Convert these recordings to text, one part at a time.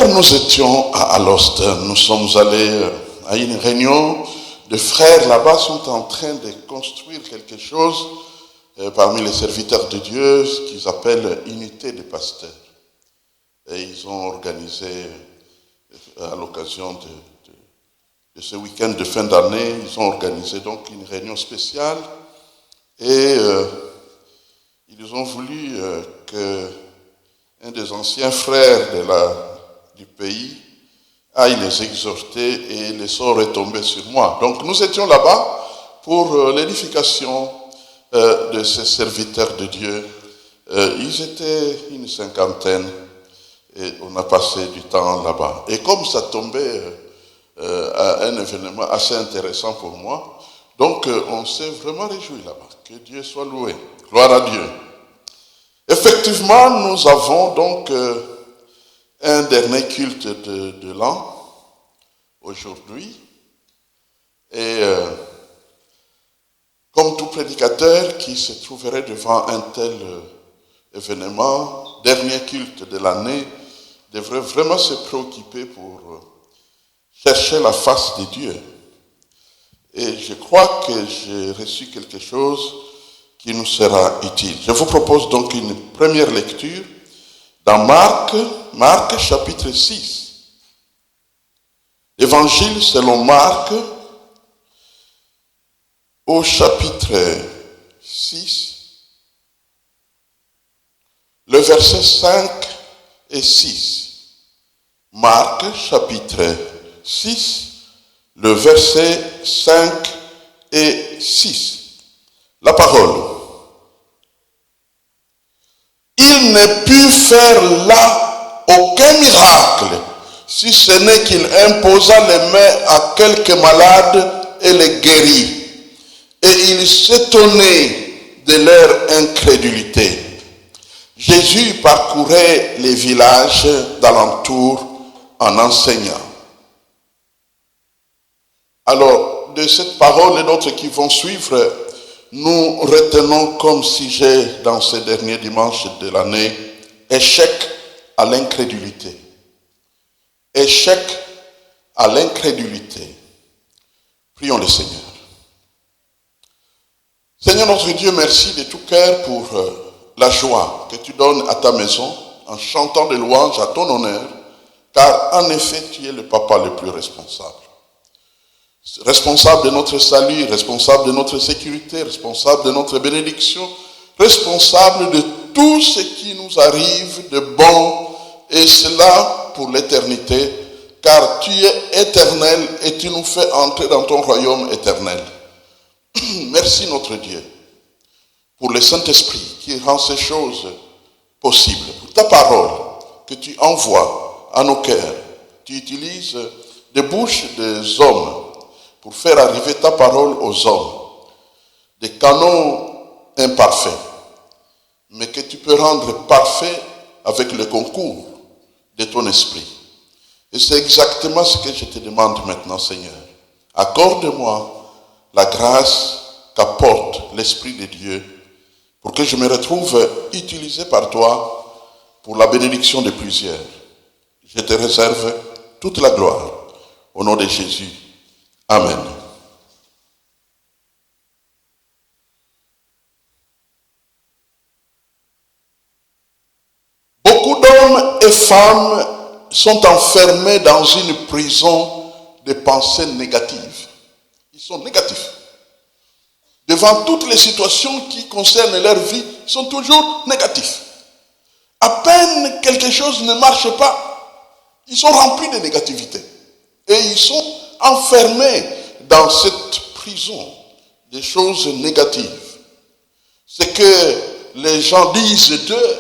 Hier, nous étions à Alost. Nous sommes allés à une réunion de frères. Là-bas sont en train de construire quelque chose parmi les serviteurs de Dieu, ce qu'ils appellent unité des pasteurs. Et ils ont organisé, à l'occasion de ce week-end de fin d'année, ils ont organisé donc une réunion spéciale et ils ont voulu que un des anciens frères du pays aille les exhorter et le sort est tombé sur moi. Donc nous étions là-bas pour l'édification de ces serviteurs de Dieu. Ils étaient une cinquantaine et on a passé du temps là-bas. Et comme ça tombait à un événement assez intéressant pour moi, donc on s'est vraiment réjoui là-bas. Que Dieu soit loué. Gloire à Dieu. Effectivement, nous avons donc un dernier culte de l'an aujourd'hui. Et comme tout prédicateur qui se trouverait devant un tel événement, dernier culte de l'année, devrait vraiment se préoccuper pour chercher la face de Dieu. Et je crois que j'ai reçu quelque chose qui nous sera utile. Je vous propose donc une première lecture dans Marc chapitre 6. Évangile selon Marc, au chapitre 6, le verset 5 et 6. Marc chapitre 6, le verset 5 et 6. La parole. Il ne put faire là aucun miracle, si ce n'est qu'il imposa les mains à quelques malades et les guérit. Et il s'étonnait de leur incrédulité. Jésus parcourait les villages d'alentour en enseignant. Alors, de cette parole et d'autres qui vont suivre, nous retenons comme sujet dans ce dernier dimanche de l'année, échec à l'incrédulité. Échec à l'incrédulité. Prions le Seigneur. Seigneur notre Dieu, merci de tout cœur pour la joie que tu donnes à ta maison en chantant des louanges à ton honneur, car en effet tu es le papa le plus responsable. Responsable de notre salut, responsable de notre sécurité, responsable de notre bénédiction, responsable de tout ce qui nous arrive de bon, et cela pour l'éternité, car tu es éternel et tu nous fais entrer dans ton royaume éternel. Merci notre Dieu pour le Saint-Esprit qui rend ces choses possibles, pour ta parole que tu envoies à nos cœurs. Tu utilises des bouches des hommes pour faire arriver ta parole aux hommes, des canaux imparfaits, mais que tu peux rendre parfaits avec le concours de ton esprit. Et c'est exactement ce que je te demande maintenant, Seigneur. Accorde-moi la grâce qu'apporte l'Esprit de Dieu pour que je me retrouve utilisé par toi pour la bénédiction de plusieurs. Je te réserve toute la gloire. Au nom de Jésus. Amen. Beaucoup d'hommes et femmes sont enfermés dans une prison de pensées négatives. Ils sont négatifs. Devant toutes les situations qui concernent leur vie, ils sont toujours négatifs. À peine quelque chose ne marche pas, ils sont remplis de négativité. Et ils sont enfermés dans cette prison des choses négatives. Ce que les gens disent d'eux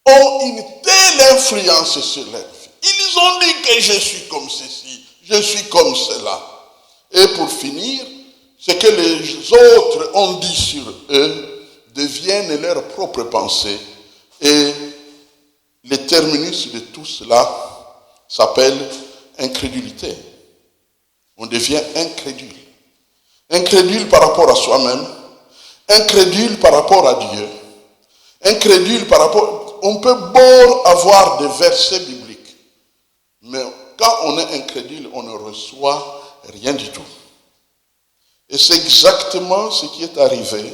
ont une telle influence sur leur vie. Ils ont dit que je suis comme ceci, je suis comme cela. Et pour finir, ce que les autres ont dit sur eux deviennent leurs propres pensées. Et le terminus de tout cela s'appelle incrédulité. On devient incrédule. Incrédule par rapport à soi-même, incrédule par rapport à Dieu, incrédule par rapport... On peut beau avoir des versets bibliques, Mais quand on est incrédule, on ne reçoit rien du tout. Et c'est exactement ce qui est arrivé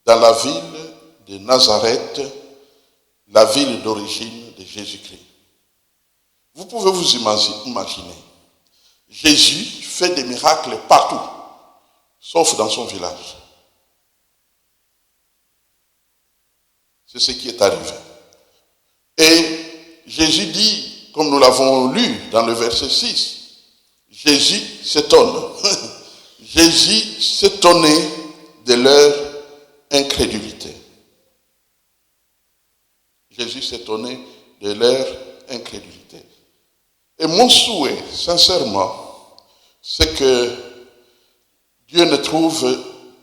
dans la ville de Nazareth, la ville d'origine de Jésus-Christ. Vous pouvez vous imaginer, Jésus fait des miracles partout, sauf dans son village. C'est ce qui est arrivé. Et Jésus dit, comme nous l'avons lu dans le verset 6, Jésus s'étonne. Jésus s'étonnait de leur incrédulité. Jésus s'étonnait de leur incrédulité. Et mon souhait, sincèrement, c'est que Dieu ne trouve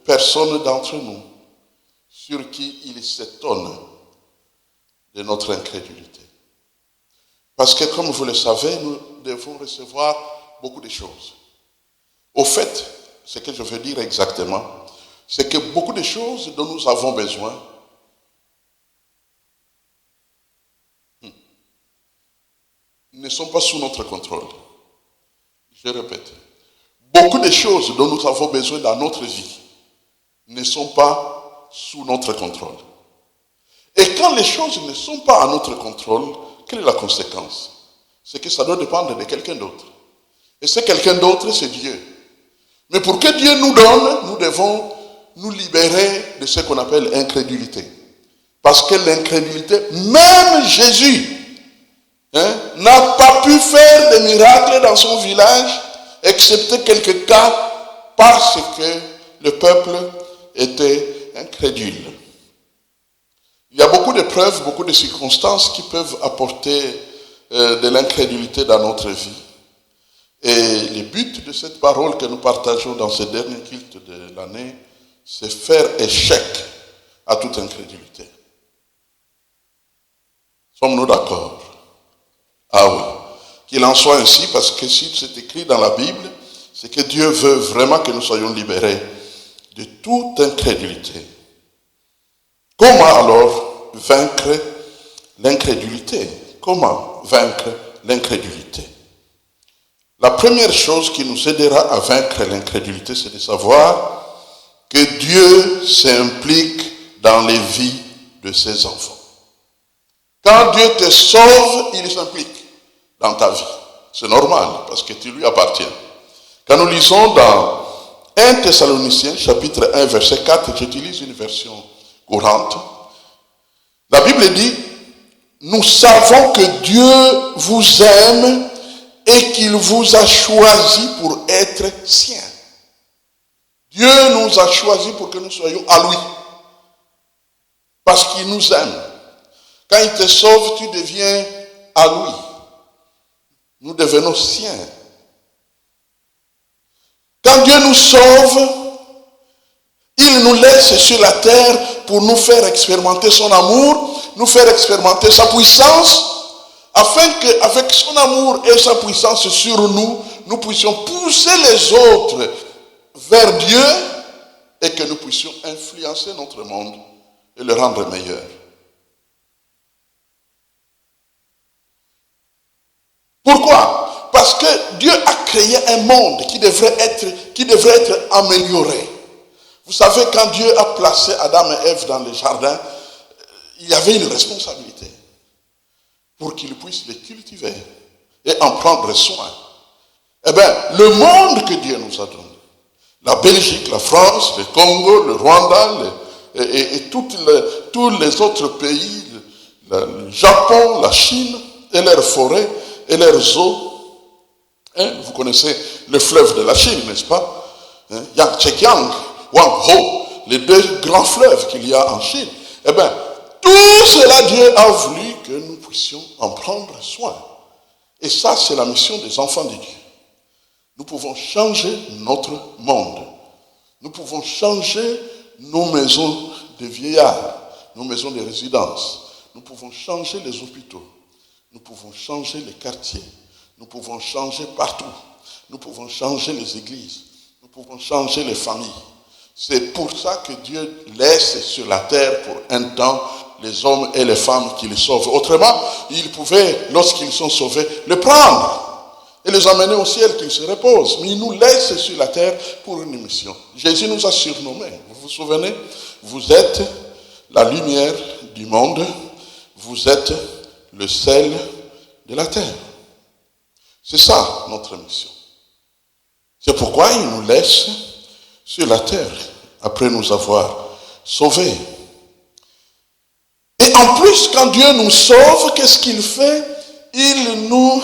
personne d'entre nous sur qui il s'étonne de notre incrédulité. Parce que, comme vous le savez, nous devons recevoir beaucoup de choses. Au fait, ce que je veux dire exactement, c'est que beaucoup de choses dont nous avons besoin ne sont pas sous notre contrôle. Je répète, beaucoup de choses dont nous avons besoin dans notre vie ne sont pas sous notre contrôle. Et quand les choses ne sont pas à notre contrôle, quelle est la conséquence? C'est que ça doit dépendre de quelqu'un d'autre. Et c'est quelqu'un d'autre, c'est Dieu. Mais pour que Dieu nous donne, nous devons nous libérer de ce qu'on appelle incrédulité. Parce que l'incrédulité, même Jésus, n'a pas pu faire de miracles dans son village, excepté quelques cas, parce que le peuple était incrédule. Il y a beaucoup de preuves, beaucoup de circonstances qui peuvent apporter de l'incrédulité dans notre vie. Et le but de cette parole que nous partageons dans ce dernier culte de l'année, c'est faire échec à toute incrédulité. Sommes-nous d'accord? Ah oui. Qu'il en soit ainsi, parce que si c'est écrit dans la Bible, c'est que Dieu veut vraiment que nous soyons libérés de toute incrédulité. Comment alors vaincre l'incrédulité? Comment vaincre l'incrédulité? La première chose qui nous aidera à vaincre l'incrédulité, c'est de savoir que Dieu s'implique dans les vies de ses enfants. Quand Dieu te sauve, il s'implique dans ta vie. C'est normal, parce que tu lui appartiens. Quand nous lisons dans 1 Thessaloniciens, chapitre 1, verset 4, j'utilise une version courante. La Bible dit, nous savons que Dieu vous aime et qu'il vous a choisi pour être siens. Dieu nous a choisis pour que nous soyons à lui. Parce qu'il nous aime. Quand il te sauve, tu deviens à lui. Nous devenons siens. Quand Dieu nous sauve, il nous laisse sur la terre pour nous faire expérimenter son amour, nous faire expérimenter sa puissance, afin qu'avec son amour et sa puissance sur nous, nous puissions pousser les autres vers Dieu et que nous puissions influencer notre monde et le rendre meilleur. Pourquoi? Parce que Dieu a créé un monde qui devrait être amélioré. Vous savez, quand Dieu a placé Adam et Ève dans le jardin, il y avait une responsabilité pour qu'ils puissent les cultiver et en prendre soin. Eh bien, le monde que Dieu nous a donné, la Belgique, la France, le Congo, le Rwanda, et tous les autres pays, le Japon, la Chine, et leurs forêts, et leurs eaux. Vous connaissez le fleuve de la Chine, n'est-ce pas? Yangtze-Kiang, Huanghe, les deux grands fleuves qu'il y a en Chine. Eh bien, tout cela, Dieu a voulu que nous puissions en prendre soin. Et ça, c'est la mission des enfants de Dieu. Nous pouvons changer notre monde. Nous pouvons changer nos maisons de vieillards, nos maisons de résidence. Nous pouvons changer les hôpitaux. Nous pouvons changer les quartiers. Nous pouvons changer partout. Nous pouvons changer les églises. Nous pouvons changer les familles. C'est pour ça que Dieu laisse sur la terre pour un temps les hommes et les femmes qui les sauvent. Autrement, ils pouvaient, lorsqu'ils sont sauvés, le prendre et les emmener au ciel, qu'ils se reposent. Mais il nous laisse sur la terre pour une mission. Jésus nous a surnommés. Vous vous souvenez? Vous êtes la lumière du monde. Vous êtes le sel de la terre. C'est ça notre mission. C'est pourquoi il nous laisse sur la terre après nous avoir sauvés. Et en plus, quand Dieu nous sauve, qu'est-ce qu'il fait? Il nous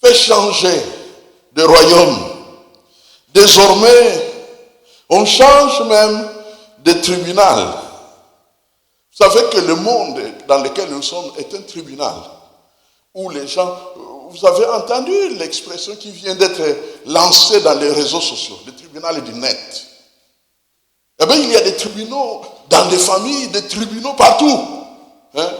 fait changer de royaume. Désormais, on change même de tribunal. Vous savez que le monde dans lequel nous sommes est un tribunal où les gens, vous avez entendu l'expression qui vient d'être lancée dans les réseaux sociaux, le tribunal du net. Eh bien, il y a des tribunaux dans les familles, des tribunaux partout.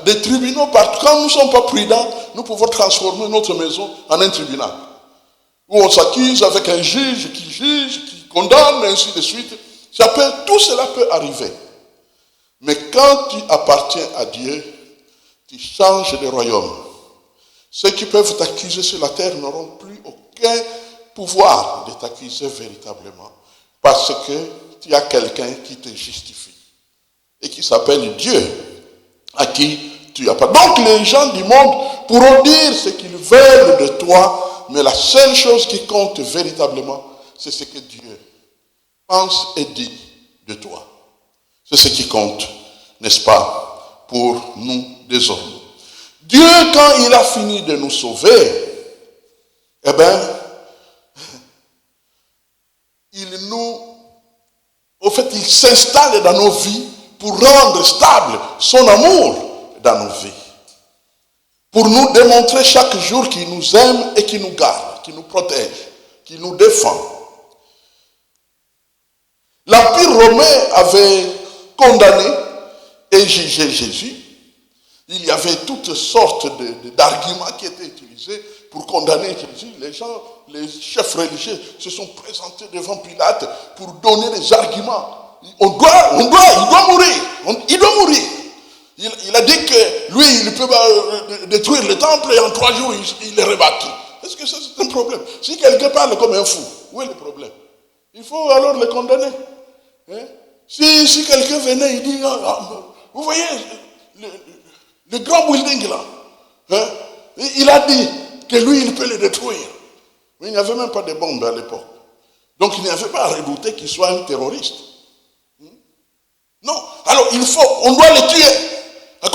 Des tribunaux partout. Quand nous ne sommes pas prudents, nous pouvons transformer notre maison en un tribunal. Où on s'accuse avec un juge, qui condamne, ainsi de suite. Tout cela peut arriver. Mais quand tu appartiens à Dieu, tu changes de royaume. Ceux qui peuvent t'accuser sur la terre n'auront plus aucun pouvoir de t'accuser véritablement. Parce que tu as quelqu'un qui te justifie. Et qui s'appelle Dieu, à qui tu appartiens. Donc les gens du monde pourront dire ce qu'ils veulent de toi, mais la seule chose qui compte véritablement, c'est ce que Dieu pense et dit de toi. C'est ce qui compte, n'est-ce pas, pour nous désormais. Dieu, quand il a fini de nous sauver, eh bien, il s'installe dans nos vies pour rendre stable son amour dans nos vies. Pour nous démontrer chaque jour qu'il nous aime et qu'il nous garde, qu'il nous protège, qu'il nous défend. L'Empire romain avait condamné et jugé Jésus. Il y avait toutes sortes d'arguments qui étaient utilisés pour condamner Jésus. Les chefs religieux se sont présentés devant Pilate pour donner des arguments. Il doit mourir. Il doit mourir. Il a dit que lui, il peut détruire le temple et en 3 jours, il est rebâti. Est-ce que ça, c'est un problème? Si quelqu'un parle comme un fou, où est le problème? Il faut alors le condamner. Si quelqu'un venait, il dit, vous voyez, le grand building là, il a dit que lui, il peut le détruire. Mais il n'y avait même pas de bombes à l'époque. Donc il n'y avait pas à redouter qu'il soit un terroriste. Non. Alors on doit le tuer à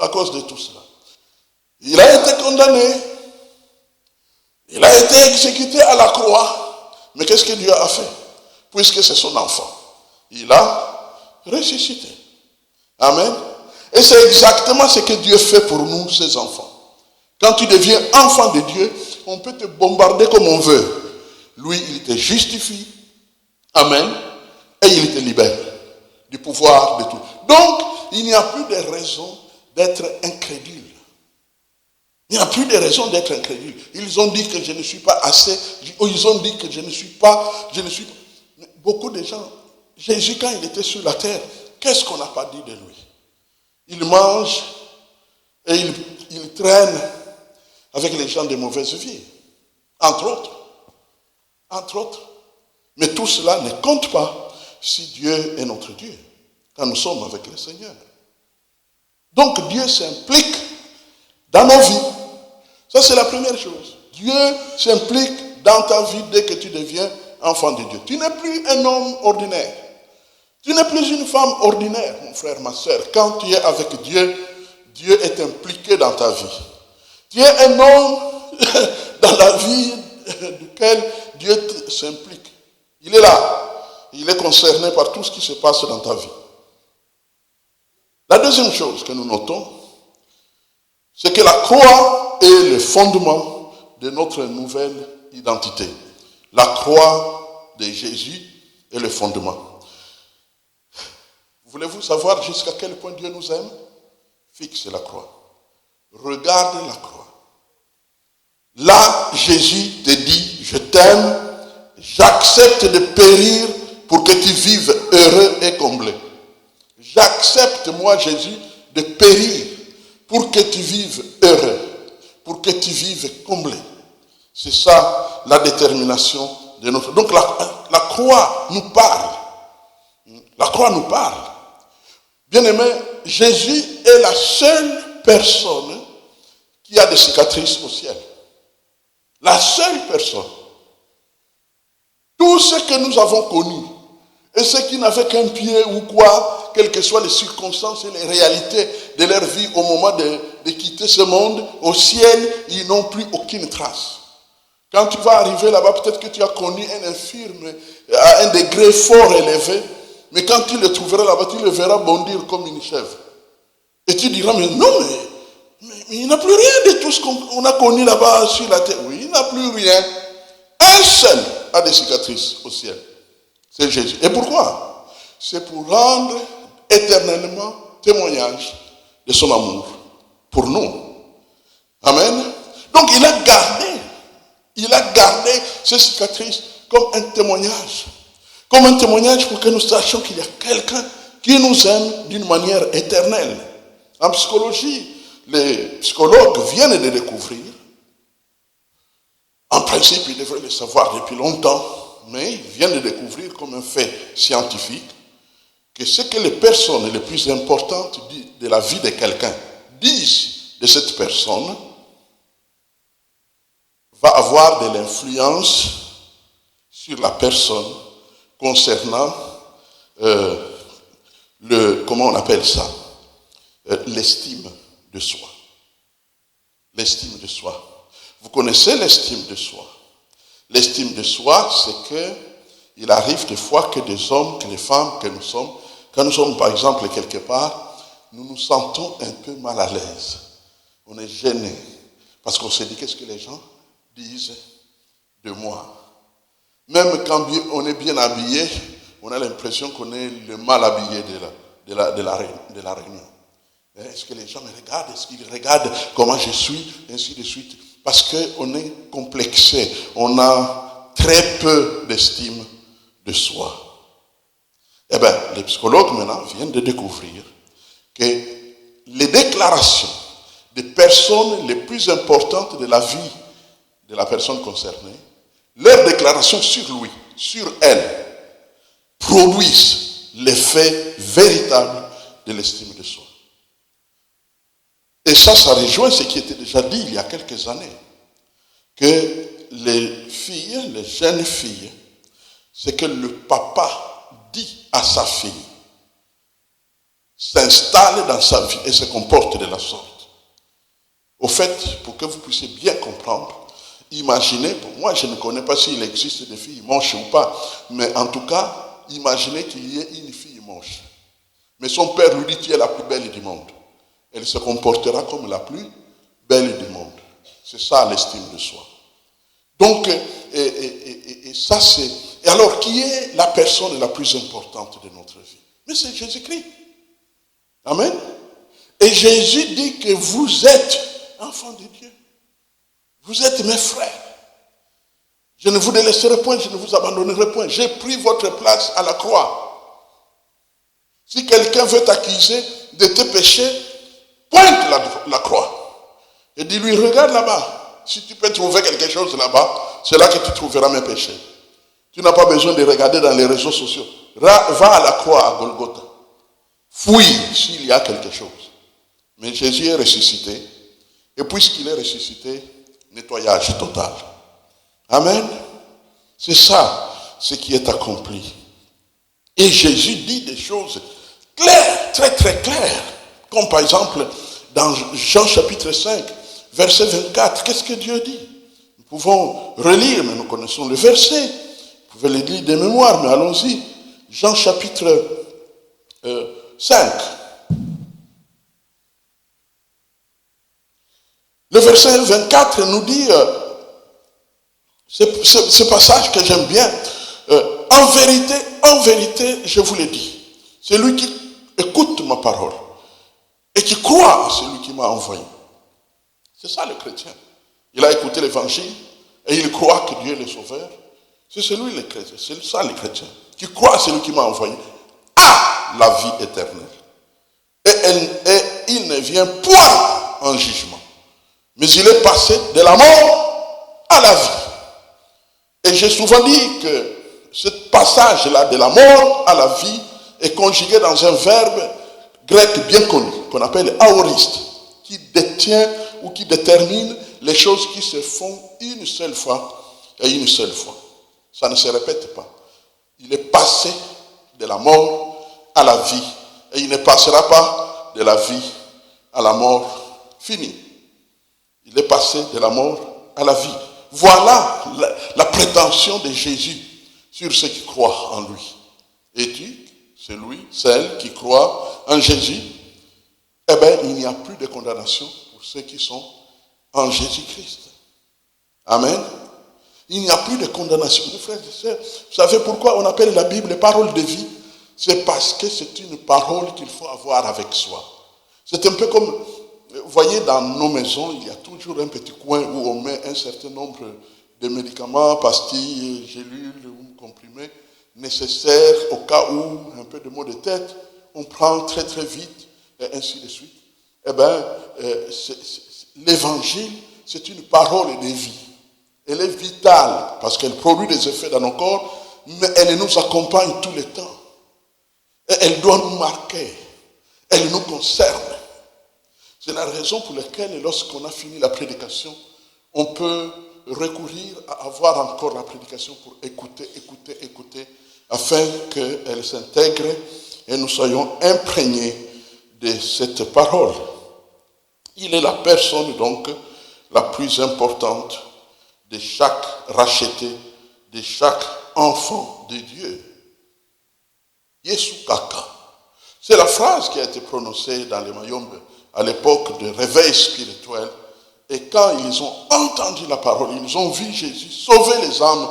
cause de tout cela. Il a été condamné. Il a été exécuté à la croix. Mais qu'est-ce que Dieu a fait? Puisque c'est son enfant. Il a ressuscité. Amen. Et c'est exactement ce que Dieu fait pour nous, ses enfants. Quand tu deviens enfant de Dieu, on peut te bombarder comme on veut. Lui, il te justifie. Amen. Et il te libère du pouvoir de tout. Donc, il n'y a plus de raison d'être incrédule. Il n'y a plus de raison d'être incrédule. Ils ont dit que je ne suis pas assez. Ils ont dit que je ne suis pas. Beaucoup de gens, Jésus, quand il était sur la terre, qu'est-ce qu'on n'a pas dit de lui? Il mange et il traîne avec les gens de mauvaise vie. Entre autres. Entre autres. Mais tout cela ne compte pas si Dieu est notre Dieu, quand nous sommes avec le Seigneur. Donc Dieu s'implique dans nos vies. Ça, c'est la première chose. Dieu s'implique dans ta vie dès que tu deviens enfant de Dieu. Tu n'es plus un homme ordinaire. Tu n'es plus une femme ordinaire, mon frère, ma soeur. Quand tu es avec Dieu, Dieu est impliqué dans ta vie. Tu es un homme dans la vie duquel Dieu s'implique. Il est là. Il est concerné par tout ce qui se passe dans ta vie. La deuxième chose que nous notons, c'est que la croix est le fondement de notre nouvelle identité. La croix de Jésus est le fondement. Voulez-vous savoir jusqu'à quel point Dieu nous aime? Fixe la croix. Regarde la croix. Là, Jésus te dit, je t'aime, j'accepte de périr pour que tu vives heureux et comblé. J'accepte, moi, Jésus, de périr pour que tu vives heureux, pour que tu vives comblé. C'est ça la détermination de notre... Donc la croix nous parle. La croix nous parle. Bien-aimé, Jésus est la seule personne qui a des cicatrices au ciel. La seule personne. Tout ce que nous avons connu, et ceux qui n'avaient qu'un pied ou quoi, quelles que soient les circonstances et les réalités de leur vie au moment de quitter ce monde, au ciel, ils n'ont plus aucune trace. Quand tu vas arriver là-bas, peut-être que tu as connu un infirme à un degré fort élevé, mais quand tu le trouveras là-bas, tu le verras bondir comme une chèvre. Et tu diras, mais non, mais il n'a plus rien de tout ce qu'on a connu là-bas sur la terre. Oui, il n'a plus rien. Un seul a des cicatrices au ciel. C'est Jésus. Et pourquoi? C'est pour rendre éternellement témoignage de son amour pour nous. Amen. Donc il a gardé ces cicatrices comme un témoignage. Comme un témoignage pour que nous sachions qu'il y a quelqu'un qui nous aime d'une manière éternelle. En psychologie, les psychologues viennent de découvrir, en principe ils devraient le savoir depuis longtemps, mais ils viennent de découvrir comme un fait scientifique que ce que les personnes les plus importantes de la vie de quelqu'un disent de cette personne va avoir de l'influence sur la personne concernant comment on appelle ça, l'estime de soi. L'estime de soi. Vous connaissez l'estime de soi. L'estime de soi, c'est que il arrive des fois que des hommes, que les femmes, que nous sommes, quand nous sommes par exemple quelque part, nous nous sentons un peu mal à l'aise. On est gêné parce qu'on se dit qu'est-ce que les gens disent de moi. Même quand on est bien habillé, on a l'impression qu'on est le mal habillé de la réunion. Est-ce que les gens me regardent? Est-ce qu'ils regardent comment je suis? Ainsi de suite. Parce qu'on est complexé. On a très peu d'estime de soi. Eh bien, les psychologues maintenant viennent de découvrir que les déclarations des personnes les plus importantes de la vie de la personne concernée, leurs déclarations sur lui, sur elle, produisent l'effet véritable de l'estime de soi. Et ça rejoint ce qui était déjà dit il y a quelques années, que les filles, les jeunes filles, c'est que le papa dit à sa fille, s'installe dans sa vie et se comporte de la sorte. Au fait, pour que vous puissiez bien comprendre, imaginez, pour moi je ne connais pas s'il existe des filles moches ou pas, mais en tout cas, imaginez qu'il y ait une fille moche. Mais son père lui dit, tu es la plus belle du monde. Elle se comportera comme la plus belle du monde. C'est ça l'estime de soi. Donc, et ça c'est... Et alors, qui est la personne la plus importante de notre vie? Mais c'est Jésus-Christ. Amen. Et Jésus dit que vous êtes enfants de Dieu. Vous êtes mes frères. Je ne vous délaisserai point, je ne vous abandonnerai point. J'ai pris votre place à la croix. Si quelqu'un veut t'accuser de tes péchés, pointe la croix. Et dis-lui, regarde là-bas. Si tu peux trouver quelque chose là-bas, c'est là que tu trouveras mes péchés. Tu n'as pas besoin de regarder dans les réseaux sociaux. Va à la croix à Golgotha. Fouille s'il y a quelque chose. Mais Jésus est ressuscité. Et puisqu'il est ressuscité, nettoyage total. Amen. C'est ça, ce qui est accompli. Et Jésus dit des choses claires, très très claires. Comme par exemple, dans Jean chapitre 5, verset 24, qu'est-ce que Dieu dit? Nous pouvons relire, mais nous connaissons le verset. Vous pouvez le lire de mémoire, mais allons-y. Jean chapitre 5. Le verset 24 nous dit, ce passage que j'aime bien, en vérité, je vous le dis, celui qui écoute ma parole et qui croit à celui qui m'a envoyé. C'est ça le chrétien. Il a écouté l'évangile et il croit que Dieu est le sauveur. C'est celui le chrétien, c'est ça le chrétien, qui croit à celui qui m'a envoyé, a la vie éternelle. et il ne vient point en jugement. Mais il est passé de la mort à la vie. Et j'ai souvent dit que ce passage-là de la mort à la vie est conjugué dans un verbe grec bien connu, qu'on appelle aoriste, qui détient ou qui détermine les choses qui se font une seule fois et une seule fois. Ça ne se répète pas. Il est passé de la mort à la vie. Et il ne passera pas de la vie à la mort. Fini. Il est passé de la mort à la vie. Voilà la prétention de Jésus sur ceux qui croient en lui. Et tu, celui, celle qui croit en Jésus, eh bien, il n'y a plus de condamnation pour ceux qui sont en Jésus-Christ. Amen. Il n'y a plus de condamnation. Mes frères et sœurs, vous savez pourquoi on appelle la Bible parole de vie? C'est parce que c'est une parole qu'il faut avoir avec soi. C'est un peu comme, vous voyez, dans nos maisons, il y a toujours un petit coin où on met un certain nombre de médicaments, pastilles, gélules ou comprimés nécessaires au cas où un peu de maux de tête, on prend très très vite, et ainsi de suite. Eh bien, l'évangile, c'est une parole de vie. Elle est vitale parce qu'elle produit des effets dans nos corps, mais elle nous accompagne tout le temps. Et elle doit nous marquer. Elle nous concerne. C'est la raison pour laquelle, lorsqu'on a fini la prédication, on peut recourir à avoir encore la prédication pour écouter, afin qu'elle s'intègre et nous soyons imprégnés de cette parole. Il est la personne, donc, la plus importante de chaque racheté, de chaque enfant de Dieu. Yesu Kaka. C'est la phrase qui a été prononcée dans les Mayombe à l'époque de réveil spirituel. Et quand ils ont entendu la parole, ils ont vu Jésus sauver les âmes,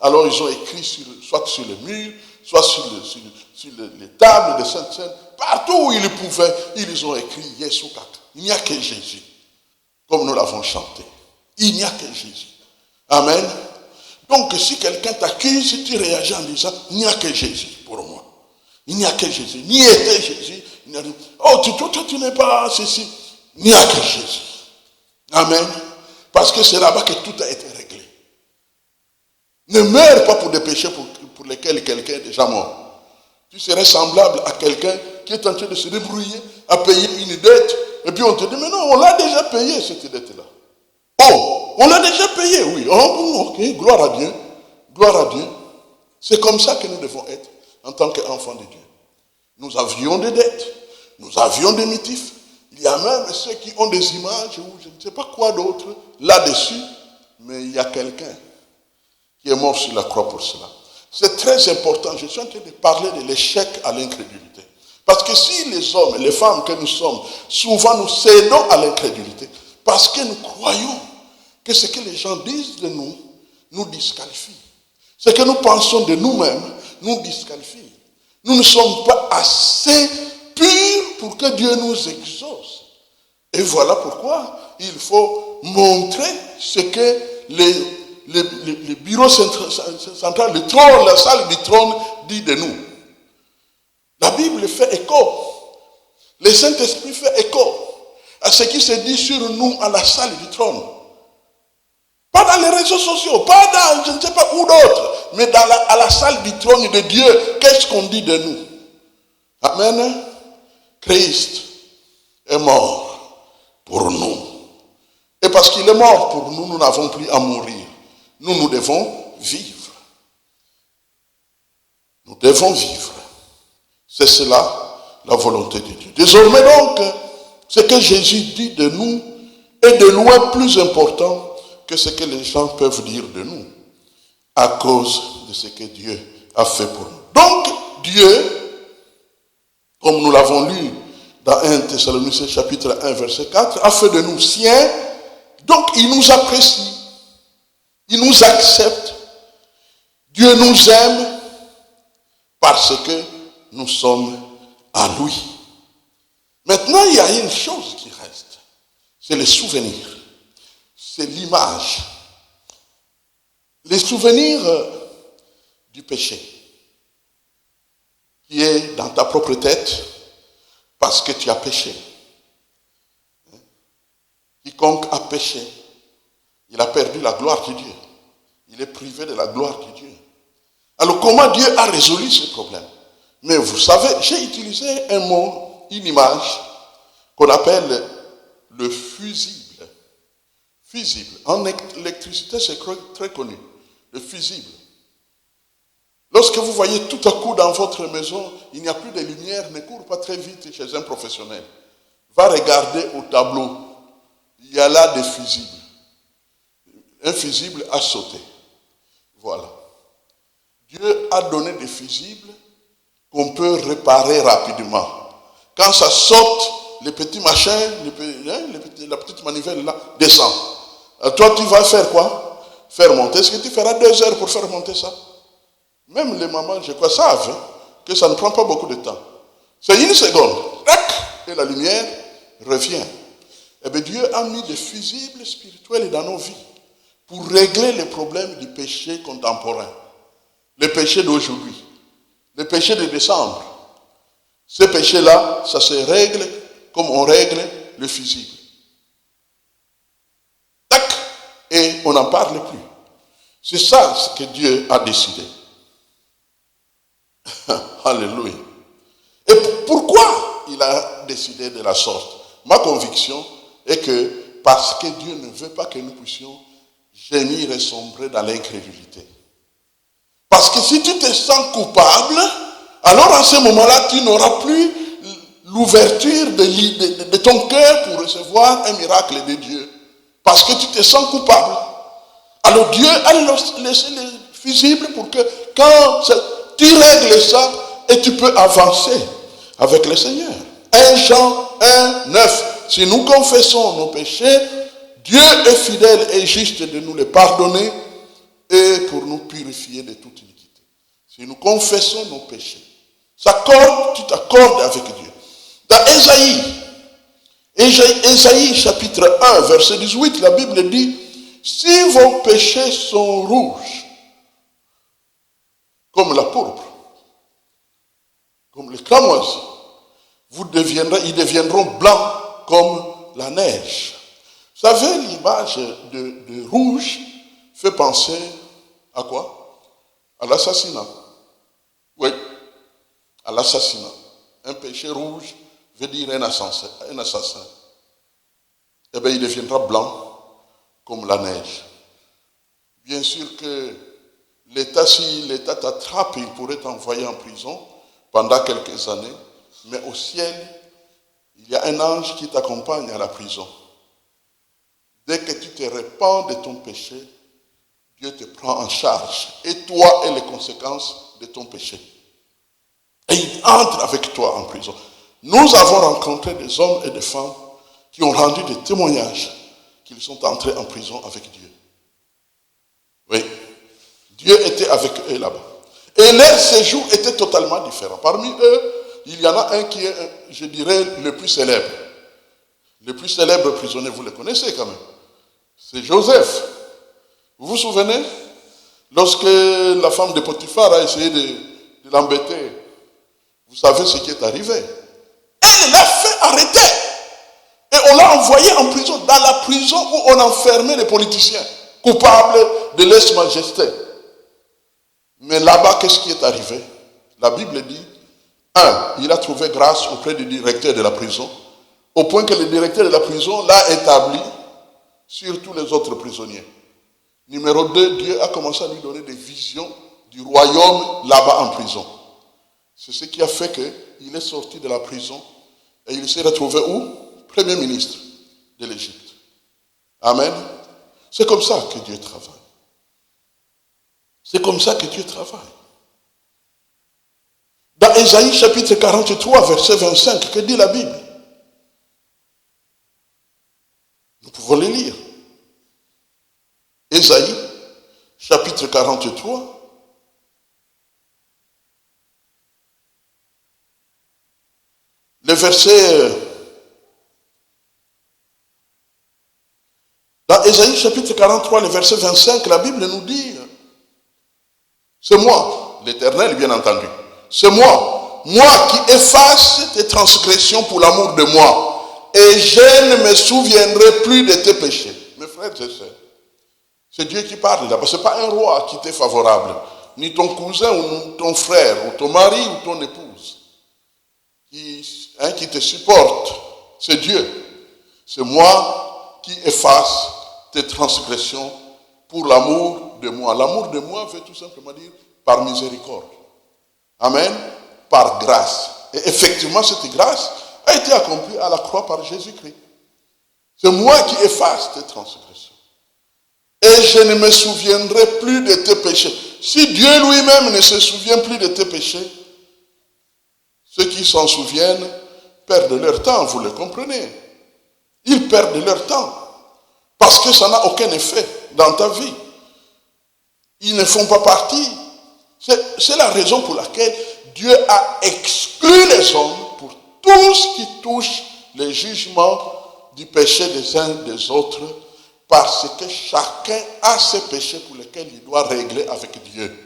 alors ils ont écrit soit sur le mur, soit sur les tables de Sainte-Seine, partout où ils pouvaient, ils ont écrit Yesu Kaka. Il n'y a que Jésus, comme nous l'avons chanté. Il n'y a que Jésus. Amen. Donc si quelqu'un t'accuse, tu réagis en disant, il n'y a que Jésus pour moi. Il n'y a que Jésus. Ni était Jésus. Oh, toi, tu n'es pas ceci. Il n'y a que Jésus. Amen. Parce que c'est là-bas que tout a été réglé. Ne meurs pas pour des péchés pour lesquels quelqu'un est déjà mort. Tu serais semblable à quelqu'un qui est en train de se débrouiller à payer une dette. Et puis on te dit, mais non, on l'a déjà payé cette dette-là. Oh, on l'a déjà payé, oui. Oh, ok, gloire à Dieu. Gloire à Dieu. C'est comme ça que nous devons être en tant qu'enfants de Dieu. Nous avions des dettes, nous avions des motifs. Il y a même ceux qui ont des images ou je ne sais pas quoi d'autre là-dessus, mais il y a quelqu'un qui est mort sur la croix pour cela. C'est très important. Je suis en train de parler de l'échec à l'incrédulité. Parce que si les hommes et les femmes que nous sommes, souvent nous cédons à l'incrédulité, parce que nous croyons que ce que les gens disent de nous, nous disqualifie. Ce que nous pensons de nous-mêmes, nous disqualifie. Nous ne sommes pas assez purs pour que Dieu nous exauce. Et voilà pourquoi il faut montrer ce que les bureaux centraux, le trône, la salle du trône dit de nous. La Bible fait écho. Le Saint-Esprit fait écho à ce qui se dit sur nous à la salle du trône. Pas dans les réseaux sociaux, pas dans je ne sais pas où d'autre, mais à la salle du trône de Dieu, qu'est-ce qu'on dit de nous? Amen. Christ est mort pour nous. Et parce qu'il est mort pour nous, nous n'avons plus à mourir. Nous devons vivre. Nous devons vivre. C'est cela la volonté de Dieu. Désormais donc, ce que Jésus dit de nous est de loin plus important que ce que les gens peuvent dire de nous, à cause de ce que Dieu a fait pour nous. Donc, Dieu, comme nous l'avons lu dans 1 Thessaloniciens chapitre 1, verset 4, a fait de nous siens, donc il nous apprécie, il nous accepte, Dieu nous aime parce que nous sommes à lui. Maintenant, il y a une chose qui reste, c'est le souvenir. C'est l'image. Les souvenirs du péché qui est dans ta propre tête parce que tu as péché. Quiconque a péché, il a perdu la gloire de Dieu. Il est privé de la gloire de Dieu. Alors comment Dieu a résolu ce problème? Mais vous savez, j'ai utilisé un mot, une image, qu'on appelle le fusible. Fusible. En électricité, c'est très connu. Le fusible. Lorsque vous voyez tout à coup dans votre maison, il n'y a plus de lumière, ne cours pas très vite chez un professionnel. Va regarder au tableau. Il y a là des fusibles. Un fusible a sauté. Voilà. Dieu a donné des fusibles qu'on peut réparer rapidement. Quand ça saute, les petits machins, la petite manivelle là, descend. Alors toi, tu vas faire quoi? Faire monter. Est-ce que tu feras 2 heures pour faire monter ça? Même les mamans, je crois, savent que ça ne prend pas beaucoup de temps. C'est 1 seconde. Tac, et la lumière revient. Eh bien, Dieu a mis des fusibles spirituels dans nos vies pour régler les problèmes du péché contemporain. Le péché d'aujourd'hui. Le péché de décembre. Ce péché-là, ça se règle comme on règle le fusible. Tac, et on n'en parle plus. C'est ça ce que Dieu a décidé. Alléluia. Et pourquoi il a décidé de la sorte? Ma conviction est que parce que Dieu ne veut pas que nous puissions gémir et sombrer dans l'incrédulité. Parce que si tu te sens coupable, alors à ce moment-là, tu n'auras plus l'ouverture de ton cœur pour recevoir un miracle de Dieu. Parce que tu te sens coupable. Alors Dieu a laissé les fusibles pour que quand tu règles ça et tu peux avancer avec le Seigneur. 1 Jean 1, 9. Si nous confessons nos péchés, Dieu est fidèle et juste de nous les pardonner et pour nous purifier de toute iniquité. Si nous confessons nos péchés, tu t'accordes avec Dieu. Dans Ésaïe chapitre 1, verset 18, la Bible dit, si vos péchés sont rouges, comme la pourpre, comme le cramoisi, ils deviendront blancs comme la neige. Vous savez, l'image de rouge fait penser à quoi? À l'assassinat. Oui, à l'assassinat. Un péché rouge veut dire un assassin. Eh bien, il deviendra blanc comme la neige. Bien sûr que l'État, si l'État t'attrape, il pourrait t'envoyer en prison pendant quelques années, mais au ciel, il y a un ange qui t'accompagne à la prison. Dès que tu te repens de ton péché, Dieu te prend en charge, et toi et les conséquences de ton péché. Et il entre avec toi en prison. Nous avons rencontré des hommes et des femmes qui ont rendu des témoignages qu'ils sont entrés en prison avec Dieu. Oui, Dieu était avec eux là-bas. Et leur séjour était totalement différent. Parmi eux, il y en a un qui est, je dirais, le plus célèbre. Le plus célèbre prisonnier, vous le connaissez quand même. C'est Joseph. Vous vous souvenez? Lorsque la femme de Potiphar a essayé de l'embêter, vous savez ce qui est arrivé. Elle l'a fait arrêter. Et on l'a envoyé en prison, dans la prison où on enfermait les politiciens, coupables de lèse-majesté. Mais là-bas, qu'est-ce qui est arrivé? La Bible dit, il a trouvé grâce auprès du directeur de la prison, au point que le directeur de la prison l'a établi sur tous les autres prisonniers. Numéro 2, Dieu a commencé à lui donner des visions du royaume là-bas en prison. C'est ce qui a fait qu'il est sorti de la prison et il s'est retrouvé où? Premier ministre de l'Égypte. Amen. C'est comme ça que Dieu travaille. C'est comme ça que Dieu travaille. Dans Ésaïe chapitre 43, verset 25, que dit la Bible? Nous pouvons le lire. Ésaïe chapitre 43. Le verset... Dans Ésaïe chapitre 43, le verset 25, la Bible nous dit, c'est moi, l'Éternel bien entendu, c'est moi, moi qui efface tes transgressions pour l'amour de moi, et je ne me souviendrai plus de tes péchés. Mes frères et sœurs, c'est Dieu qui parle là, ce n'est pas un roi qui t'est favorable, ni ton cousin ou ton frère, ou ton mari ou ton épouse, qui te supporte. C'est Dieu. C'est moi qui efface tes transgressions pour l'amour de moi. L'amour de moi veut tout simplement dire par miséricorde. Amen. Par grâce. Et effectivement, cette grâce a été accomplie à la croix par Jésus-Christ. C'est moi qui efface tes transgressions. Et je ne me souviendrai plus de tes péchés. Si Dieu lui-même ne se souvient plus de tes péchés, ceux qui s'en souviennent perdent leur temps, vous le comprenez. Ils perdent leur temps. Parce que ça n'a aucun effet dans ta vie. Ils ne font pas partie. C'est la raison pour laquelle Dieu a exclu les hommes pour tout ce qui touche le jugement du péché des uns des autres, parce que chacun a ses péchés pour lesquels il doit régler avec Dieu.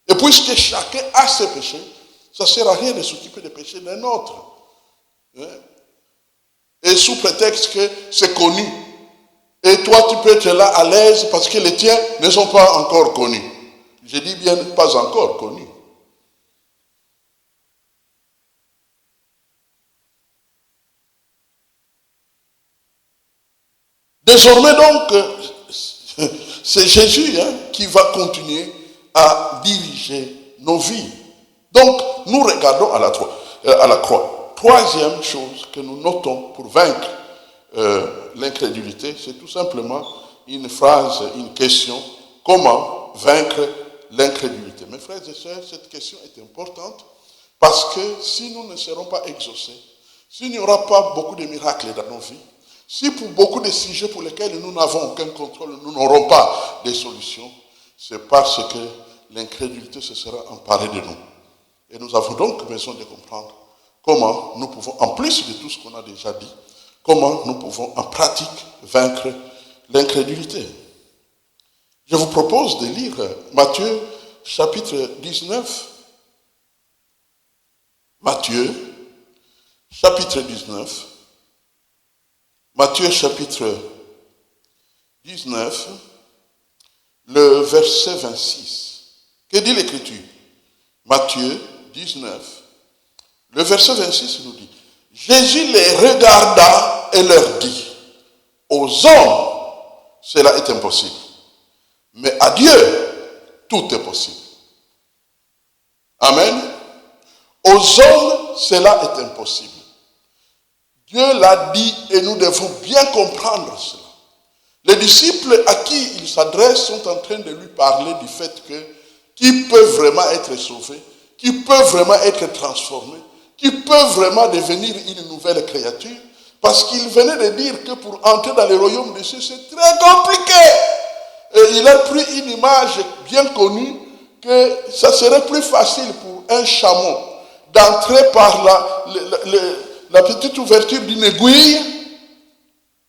Et puisque chacun a ses péchés, ça ne sert à rien de s'occuper des péchés d'un autre. Et sous prétexte que c'est connu. Et toi, tu peux être là à l'aise parce que les tiens ne sont pas encore connus. Je dis bien pas encore connus. Désormais donc, c'est Jésus qui va continuer à diriger nos vies. Donc, nous regardons à la croix. Troisième chose que nous notons pour vaincre l'incrédulité, c'est tout simplement une phrase, une question. Comment vaincre l'incrédulité? Mes frères et sœurs, cette question est importante parce que si nous ne serons pas exaucés, s'il n'y aura pas beaucoup de miracles dans nos vies, si pour beaucoup de sujets pour lesquels nous n'avons aucun contrôle, nous n'aurons pas de solutions, c'est parce que l'incrédulité se sera emparée de nous. Et nous avons donc besoin de comprendre comment nous pouvons, en plus de tout ce qu'on a déjà dit, comment nous pouvons en pratique vaincre l'incrédulité. Je vous propose de lire Matthieu chapitre 19. Matthieu chapitre 19. Matthieu chapitre 19, le verset 26. Que dit l'Écriture? Matthieu 19, le verset 26 nous dit: Jésus les regarda et leur dit: aux hommes, cela est impossible, mais à Dieu, tout est possible. Amen. Aux hommes, cela est impossible. Dieu l'a dit et nous devons bien comprendre cela. Les disciples à qui il s'adresse sont en train de lui parler du fait que qui peut vraiment être sauvé, qui peut vraiment être transformé, qui peut vraiment devenir une nouvelle créature, parce qu'il venait de dire que pour entrer dans le royaume des cieux, c'est très compliqué. Et il a pris une image bien connue que ça serait plus facile pour un chameau d'entrer par la petite ouverture d'une aiguille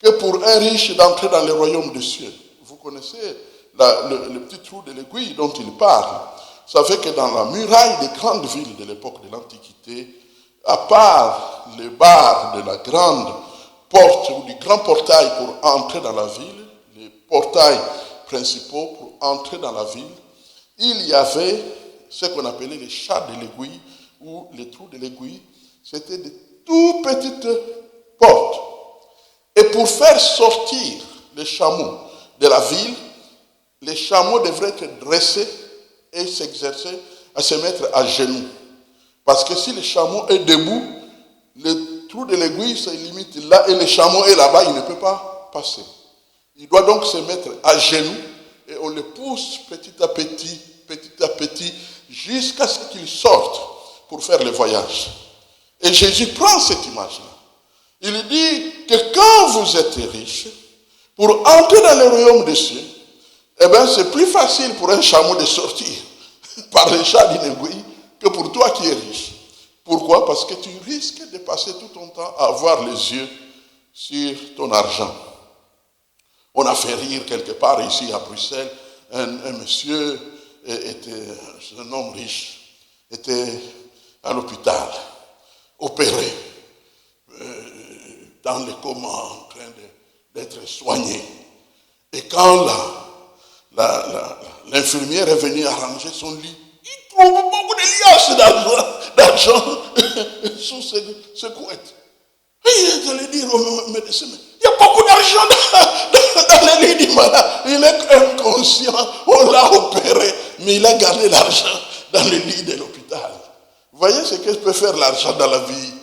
que pour un riche d'entrer dans le royaume des cieux. Vous connaissez le petit trou de l'aiguille dont il parle. Vous savez que dans la muraille des grandes villes de l'époque de l'Antiquité, à part les barres de la grande porte ou du grand portail pour entrer dans la ville, les portails principaux pour entrer dans la ville, il y avait ce qu'on appelait les chats de l'aiguille ou les trous de l'aiguille. C'était des tout petites portes. Et pour faire sortir les chameaux de la ville, les chameaux devraient être dressés et s'exercer à se mettre à genoux. Parce que si le chameau est debout, le trou de l'aiguille se limite là et le chameau est là-bas, il ne peut pas passer. Il doit donc se mettre à genoux et on le pousse petit à petit, jusqu'à ce qu'il sorte pour faire le voyage. Et Jésus prend cette image-là. Il dit que quand vous êtes riche, pour entrer dans le royaume des cieux, eh bien c'est plus facile pour un chameau de sortir par les chats d'une aiguille que pour toi qui es riche. Pourquoi? Parce que tu risques de passer tout ton temps à avoir les yeux sur ton argent. On a fait rire quelque part ici à Bruxelles, un monsieur était un homme riche, était à l'hôpital. dans les comas en train d'être soigné. Et quand l'infirmière est venue arranger son lit, il trouve beaucoup de liasses d'argent sous ce couette. Et il allait dire au médecin, il y a beaucoup d'argent dans le lit du malade. Il est inconscient, on l'a opéré, mais il a gardé l'argent dans le lit de l'hôpital. Vous voyez ce que peut faire l'argent dans la vie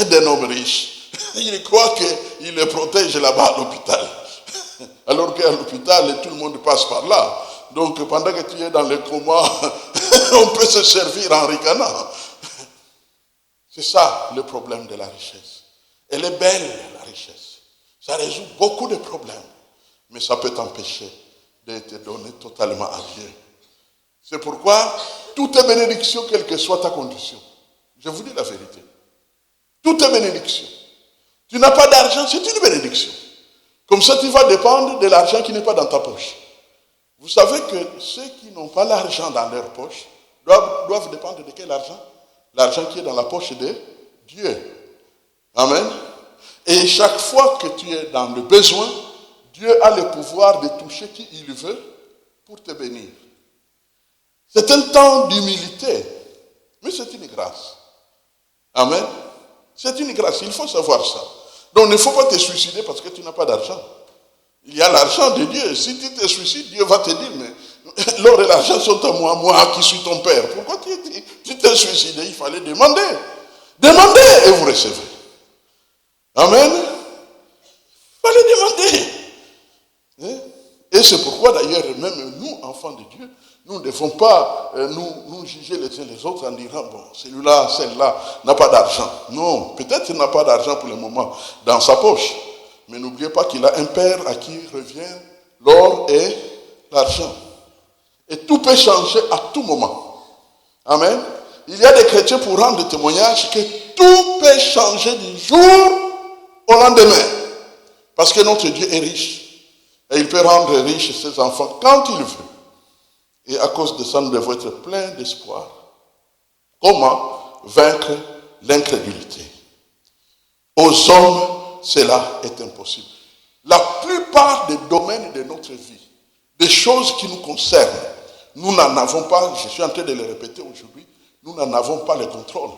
d'un homme riche. Il croit qu'il le protège là-bas à l'hôpital. Alors qu'à l'hôpital, tout le monde passe par là. Donc pendant que tu es dans le coma, on peut se servir en ricanant. C'est ça le problème de la richesse. Elle est belle, la richesse. Ça résout beaucoup de problèmes. Mais ça peut t'empêcher de te donner totalement à Dieu. C'est pourquoi tout est bénédiction, quelle que soit ta condition. Je vous dis la vérité. Tout est bénédiction. Tu n'as pas d'argent, c'est une bénédiction. Comme ça, tu vas dépendre de l'argent qui n'est pas dans ta poche. Vous savez que ceux qui n'ont pas l'argent dans leur poche doivent dépendre de quel argent? L'argent qui est dans la poche de Dieu. Amen. Et chaque fois que tu es dans le besoin, Dieu a le pouvoir de toucher qui il veut pour te bénir. C'est un temps d'humilité, mais c'est une grâce. Amen. C'est une grâce, il faut savoir ça. Donc il ne faut pas te suicider parce que tu n'as pas d'argent. Il y a l'argent de Dieu. Si tu te suicides, Dieu va te dire, mais l'or et l'argent sont à moi qui suis ton père. Pourquoi tu t'es suicidé? Il fallait demander. Demandez et vous recevez. Amen. Il fallait demander. Et c'est pourquoi d'ailleurs, même nous, enfants de Dieu, nous ne devons pas nous juger les uns les autres en disant, bon, celui-là, celle-là n'a pas d'argent. Non, peut-être qu'il n'a pas d'argent pour le moment dans sa poche. Mais n'oubliez pas qu'il a un père à qui revient l'or et l'argent. Et tout peut changer à tout moment. Amen. Il y a des chrétiens pour rendre témoignage que tout peut changer du jour au lendemain. Parce que notre Dieu est riche. Et il peut rendre riche ses enfants quand il veut. Et à cause de ça, nous devons être pleins d'espoir. Comment vaincre l'incrédulité? Aux hommes, cela est impossible. La plupart des domaines de notre vie, des choses qui nous concernent, nous n'en avons pas, je suis en train de le répéter aujourd'hui, nous n'en avons pas le contrôle.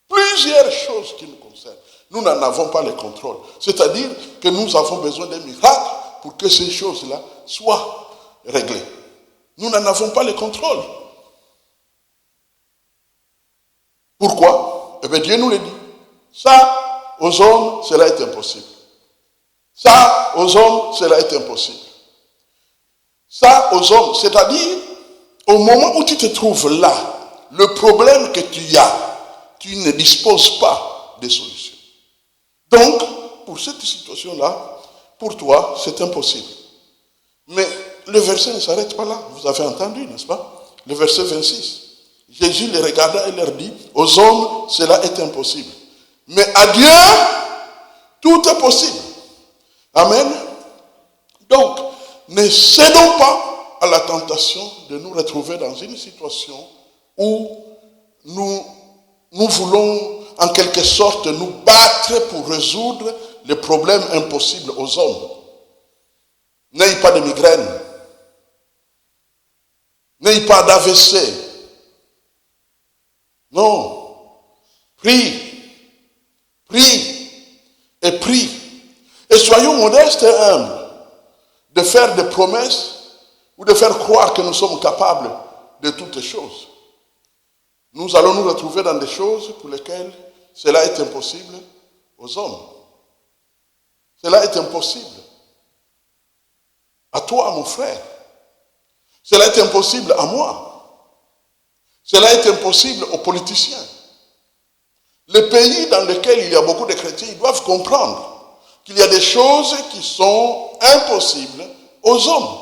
Plusieurs choses qui nous concernent, nous n'en avons pas le contrôle. C'est-à-dire que nous avons besoin d'un miracle pour que ces choses-là soient réglées. Nous n'en avons pas le contrôle. Pourquoi? Eh bien, Dieu nous le dit. Ça, aux hommes, cela est impossible. Ça, aux hommes, cela est impossible. Ça, aux hommes, c'est-à-dire, au moment où tu te trouves là, le problème que tu as, tu ne disposes pas de solution. Donc, pour cette situation-là, pour toi, c'est impossible. Mais le verset ne s'arrête pas là. Vous avez entendu, n'est-ce pas? Le verset 26. Jésus les regarda et leur dit, aux hommes, cela est impossible. Mais à Dieu, tout est possible. Amen. Donc, ne cédons pas à la tentation de nous retrouver dans une situation où nous voulons en quelque sorte nous battre pour résoudre les problèmes impossibles aux hommes. N'ayez pas de migraine. N'ayez pas d'AVC. Non. Prie. Prie. Et prie. Et soyons modestes et humbles de faire des promesses ou de faire croire que nous sommes capables de toutes choses. Nous allons nous retrouver dans des choses pour lesquelles cela est impossible aux hommes. Cela est impossible à toi, mon frère. Cela est impossible à moi. Cela est impossible aux politiciens. Les pays dans lesquels il y a beaucoup de chrétiens, ils doivent comprendre qu'il y a des choses qui sont impossibles aux hommes.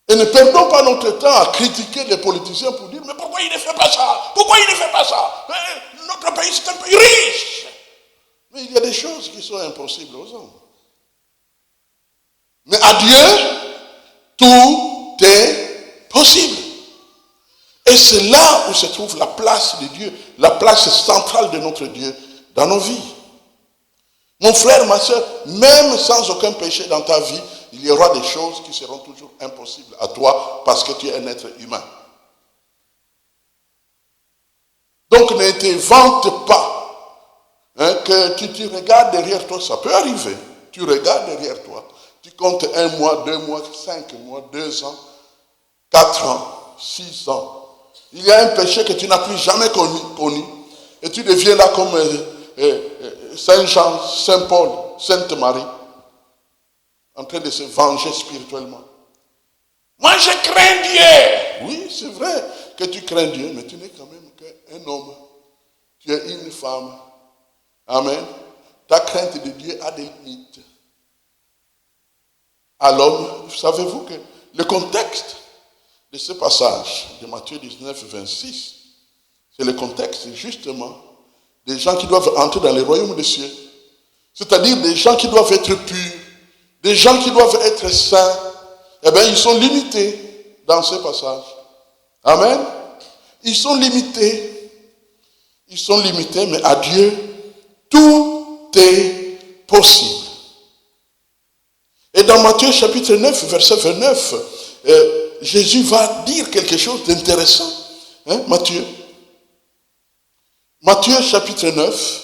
Et ne perdons pas notre temps à critiquer les politiciens pour dire, mais pourquoi il ne fait pas ça? Pourquoi il ne fait pas ça? Notre pays, c'est un pays riche. Mais il y a des choses qui sont impossibles aux hommes. Mais à Dieu, tout est possible. Et c'est là où se trouve la place de Dieu, la place centrale de notre Dieu, dans nos vies. Mon frère, ma soeur, même sans aucun péché dans ta vie, il y aura des choses qui seront toujours impossibles à toi parce que tu es un être humain. Donc ne te vante pas que tu regardes derrière toi, ça peut arriver. Tu regardes derrière toi, tu comptes 1 mois, 2 mois, 5 mois, 2 ans, 4 ans, 6 ans. Il y a un péché que tu n'as plus jamais connu et tu deviens là comme Saint Jean, Saint Paul, Sainte Marie, en train de se venger spirituellement. Moi je crains Dieu. Oui, c'est vrai que tu crains Dieu, mais tu n'es quand même qu'un homme. Tu es une femme. Amen. Ta crainte de Dieu a des limites. À l'homme, savez-vous que le contexte de ce passage de Matthieu 19, 26, c'est le contexte justement des gens qui doivent entrer dans le royaume des cieux. C'est-à-dire des gens qui doivent être purs, des gens qui doivent être saints. Eh bien, ils sont limités dans ce passage. Amen. Ils sont limités. Ils sont limités, mais à Dieu, tout est possible. Et dans Matthieu chapitre 9, verset 29, Jésus va dire quelque chose d'intéressant. Matthieu chapitre 9,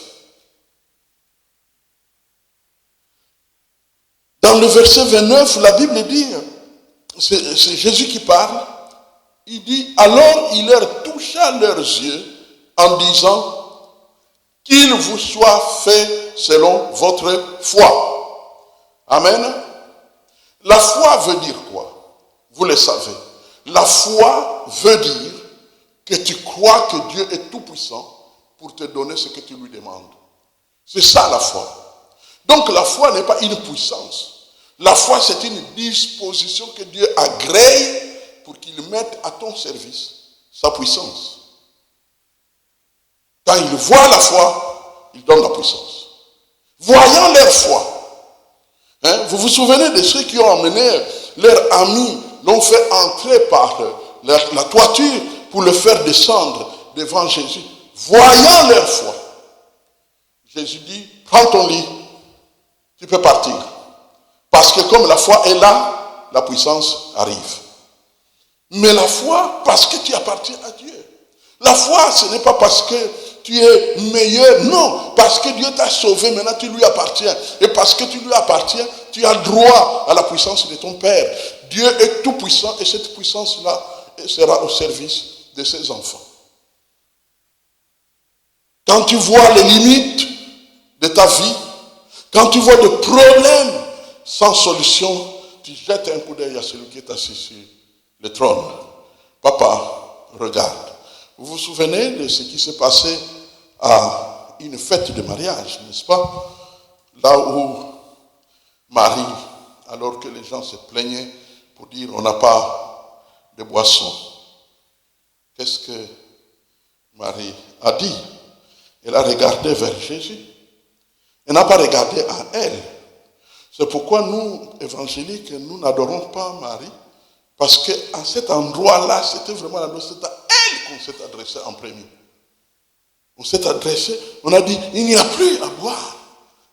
dans le verset 29, la Bible dit, c'est Jésus qui parle, il dit, alors il leur toucha leurs yeux en disant, qu'il vous soit fait selon votre foi. Amen. La foi veut dire quoi? Vous le savez. La foi veut dire que tu crois que Dieu est tout puissant pour te donner ce que tu lui demandes. C'est ça la foi. Donc la foi n'est pas une puissance. La foi, c'est une disposition que Dieu agrée pour qu'il mette à ton service sa puissance. Quand il voit la foi, il donne la puissance. Voyant leur foi, vous vous souvenez de ceux qui ont emmené leur ami, l'ont fait entrer par la toiture pour le faire descendre devant Jésus. Voyant leur foi, Jésus dit, prends ton lit, tu peux partir. Parce que comme la foi est là, la puissance arrive. Mais la foi, parce que tu appartiens à Dieu. La foi, ce n'est pas parce que tu es meilleur, non. Parce que Dieu t'a sauvé, maintenant tu lui appartiens. Et parce que tu lui appartiens, tu as droit à la puissance de ton Père. Dieu est tout puissant et cette puissance-là sera au service de ses enfants. Quand tu vois les limites de ta vie, quand tu vois des problèmes sans solution, tu jettes un coup d'œil à celui qui est assis sur le trône. Papa, regarde. Vous vous souvenez de ce qui s'est passé à une fête de mariage, n'est-ce pas? Là où Marie, alors que les gens se plaignaient pour dire on n'a pas de boisson. Qu'est-ce que Marie a dit? Elle a regardé vers Jésus. Elle n'a pas regardé à elle. C'est pourquoi nous, évangéliques, nous n'adorons pas Marie. Parce qu'à cet endroit-là, c'était vraiment l'endroit, c'est à elle qu'on s'est adressé en premier. On s'est adressé, on a dit, il n'y a plus à boire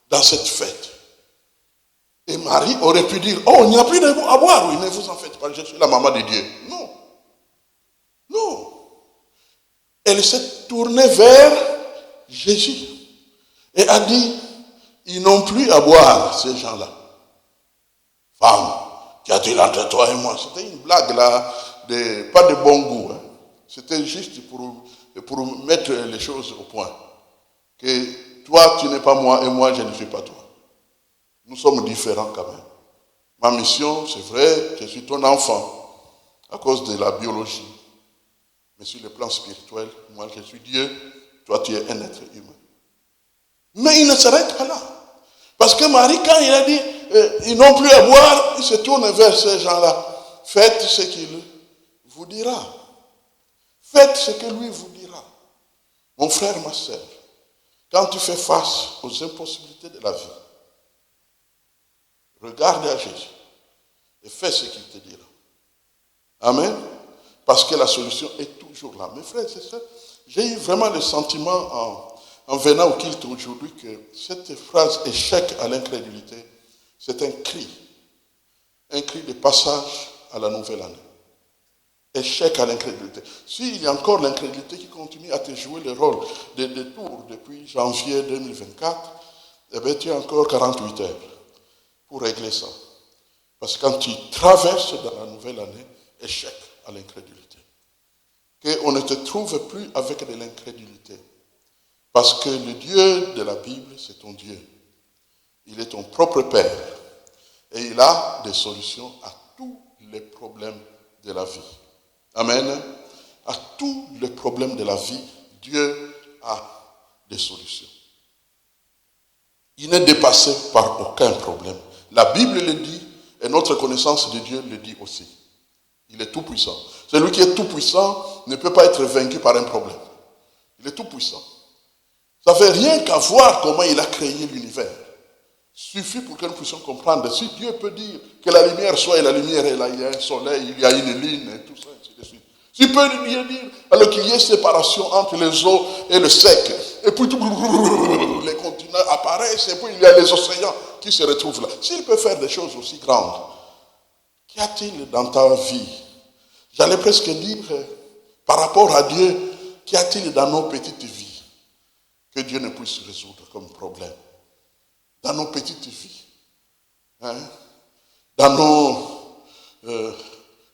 dans cette fête. Et Marie aurait pu dire, oh, il n'y a plus à boire, oui, ne vous en faites pas, je suis la maman de Dieu. Non. Non. Elle s'est tournée vers Jésus et a dit, ils n'ont plus à boire, ces gens-là. Femme, qu'y a-t-il entre toi et moi? C'était une blague là, pas de bon goût. C'était juste pour mettre les choses au point. Que toi, tu n'es pas moi et moi, je ne suis pas toi. Nous sommes différents quand même. Ma mission, c'est vrai, je suis ton enfant à cause de la biologie. Mais sur le plan spirituel, moi, je suis Dieu, toi, tu es un être humain. Mais il ne s'arrête pas là. Parce que Marie, quand il a dit, ils n'ont plus à boire, il se tourne vers ces gens-là. Faites ce qu'il vous dira. Faites ce que lui vous dira. Mon frère, ma soeur, quand tu fais face aux impossibilités de la vie, regarde à Jésus et fais ce qu'il te dira. Amen. Parce que la solution est toujours là. Mes frères et sœurs, j'ai eu vraiment le sentiment en venant au culte aujourd'hui que cette phrase échec à l'incrédulité, c'est un cri de passage à la nouvelle année. Échec à l'incrédulité. S'il y a encore l'incrédulité qui continue à te jouer le rôle de détour depuis janvier 2024, eh bien tu as encore 48 heures pour régler ça. Parce que quand tu traverses dans la nouvelle année, échec à l'incrédulité. Qu'on ne te trouve plus avec de l'incrédulité. Parce que le Dieu de la Bible, c'est ton Dieu. Il est ton propre Père. Et il a des solutions à tous les problèmes de la vie. Amen. À tous les problèmes de la vie, Dieu a des solutions. Il n'est dépassé par aucun problème. La Bible le dit et notre connaissance de Dieu le dit aussi. Il est tout puissant. Celui qui est tout puissant ne peut pas être vaincu par un problème. Il est tout puissant. Ça ne fait rien qu'à voir comment il a créé l'univers. Suffit pour que nous puissions comprendre. Si Dieu peut dire que la lumière soit et la lumière est là, il y a un soleil, il y a une lune et tout ça, ainsi de suite. S'il peut dire alors qu'il y ait séparation entre les eaux et le sec, et puis les continents apparaissent, et puis il y a les océans qui se retrouvent là. S'il peut faire des choses aussi grandes, qu'y a-t-il dans ta vie? J'allais presque dire, par rapport à Dieu, qu'y a-t-il dans nos petites vies que Dieu ne puisse résoudre comme problème? Dans nos petites vies, hein? Dans nos,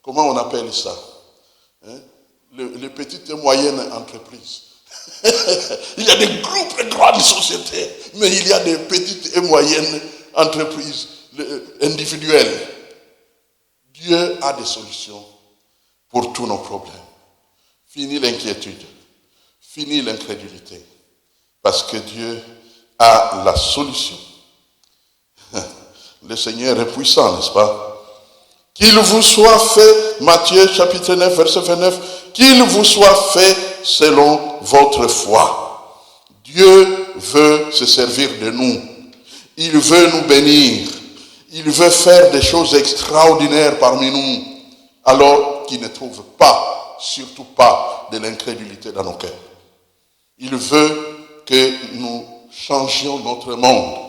comment on appelle ça, hein? Les petites et moyennes entreprises. Il y a des groupes de grandes sociétés, mais il y a des petites et moyennes entreprises individuelles. Dieu a des solutions pour tous nos problèmes. Fini l'inquiétude, fini l'incrédulité, parce que Dieu a la solution. Le Seigneur est puissant, n'est-ce pas? Qu'il vous soit fait, Matthieu chapitre 9, verset 29, qu'il vous soit fait selon votre foi. Dieu veut se servir de nous. Il veut nous bénir. Il veut faire des choses extraordinaires parmi nous, alors qu'il ne trouve pas, surtout pas, de l'incrédulité dans nos cœurs. Il veut que nous changions notre monde.